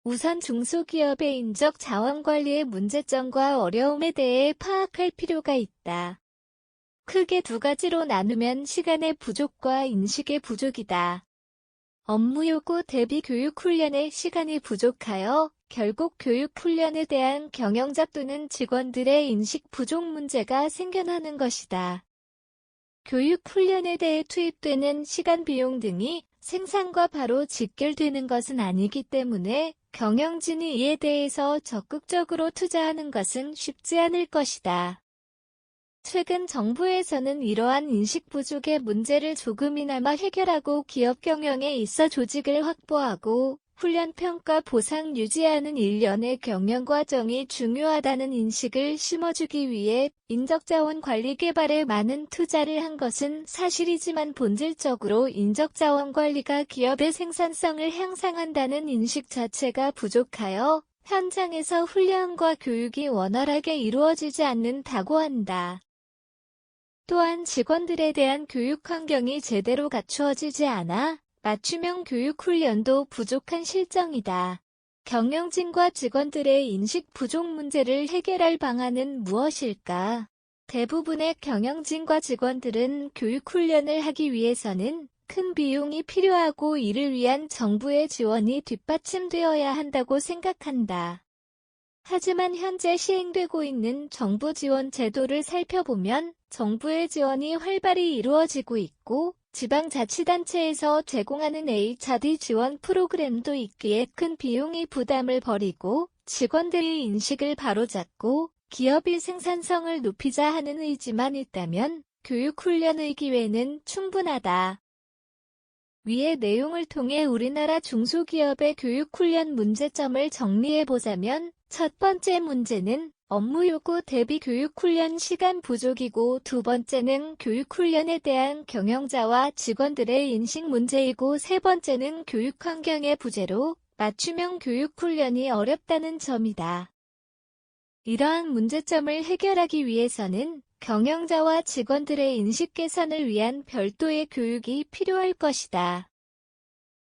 우선 중소기업의 인적 자원 관리의 문제점과 어려움에 대해 파악할 필요가 있다. 크게 두 가지로 나누면 시간의 부족과 인식의 부족이다. 업무 요구 대비 교육 훈련에 시간이 부족하여 결국 교육 훈련에 대한 경영자 또는 직원들의 인식 부족 문제가 생겨나는 것이다. 교육 훈련에 대해 투입되는 시간 비용 등이 생산과 바로 직결되는 것은 아니기 때문에 경영진이 이에 대해서 적극적으로 투자하는 것은 쉽지 않을 것이다. 최근 정부에서는 이러한 인식 부족의 문제를 조금이나마 해결하고 기업 경영에 있어 조직을 확보하고 훈련 평가 보상 유지하는 일련의 경영 과정이 중요하다는 인식을 심어주기 위해 인적자원 관리 개발에 많은 투자를 한 것은 사실이지만 본질적으로 인적자원 관리가 기업의 생산성을 향상한다는 인식 자체가 부족하여 현장에서 훈련과 교육이 원활하게 이루어지지 않는다고 한다. 또한 직원들에 대한 교육 환경이 제대로 갖추어지지 않아 맞춤형 교육 훈련도 부족한 실정이다. 경영진과 직원들의 인식 부족 문제를 해결할 방안은 무엇일까? 대부분의 경영진과 직원들은 교육 훈련을 하기 위해서는 큰 비용이 필요하고 이를 위한 정부의 지원이 뒷받침되어야 한다고 생각한다. 하지만 현재 시행되고 있는 정부 지원 제도를 살펴보면 정부의 지원이 활발히 이루어지고 있고 지방자치단체에서 제공하는 HRD 지원 프로그램도 있기에 큰 비용이 부담을 벌이고 직원들이 인식을 바로잡고 기업의 생산성을 높이자 하는 의지만 있다면 교육훈련의 기회는 충분하다. 위의 내용을 통해 우리나라 중소기업의 교육훈련 문제점을 정리해보자면 첫 번째 문제는 업무 요구 대비 교육훈련 시간 부족이고 두 번째는 교육훈련에 대한 경영자와 직원들의 인식 문제이고 세 번째는 교육 환경의 부재로 맞춤형 교육훈련이 어렵다는 점이다. 이러한 문제점을 해결하기 위해서는 경영자와 직원들의 인식 개선을 위한 별도의 교육이 필요할 것이다.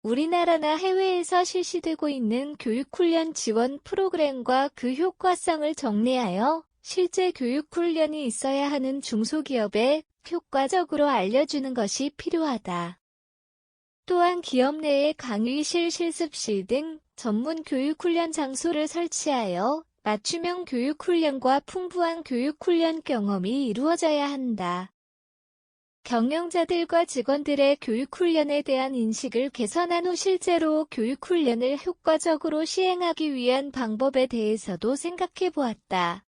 우리나라나 해외에서 실시되고 있는 교육훈련 지원 프로그램과 그 효과성을 정리하여 실제 교육훈련이 있어야 하는 중소기업에 효과적으로 알려주는 것이 필요하다. 또한 기업 내에 강의실, 실습실 등 전문 교육훈련 장소를 설치하여 맞춤형 교육훈련과 풍부한 교육훈련 경험이 이루어져야 한다. 경영자들과 직원들의 교육훈련에 대한 인식을 개선한 후 실제로 교육훈련을 효과적으로 시행하기 위한 방법에 대해서도 생각해 보았다.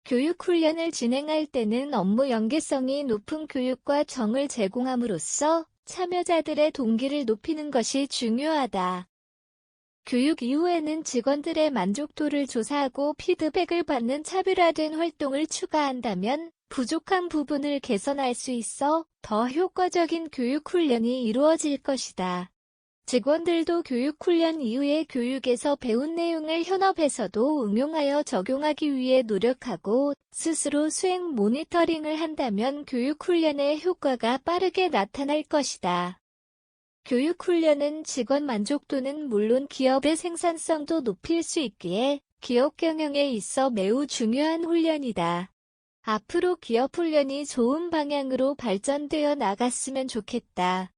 교육훈련을 진행할 때는 업무 연계성이 높은 교육과 정을 제공함으로써 참여자들의 동기를 높이는 것이 중요하다. 교육 이후에는 직원들의 만족도를 조사하고 피드백을 받는 차별화된 활동을 추가한다면 부족한 부분을 개선할 수 있어 더 효과적인 교육훈련이 이루어질 것이다. 직원들도 교육훈련 이후의 교육에서 배운 내용을 현업에서도 응용하여 적용하기 위해 노력하고 스스로 수행 모니터링을 한다면 교육훈련의 효과가 빠르게 나타날 것이다. 교육훈련은 직원 만족도는 물론 기업의 생산성도 높일 수 있기에 기업 경영에 있어 매우 중요한 훈련이다. 앞으로 기업 훈련이 좋은 방향으로 발전되어 나갔으면 좋겠다.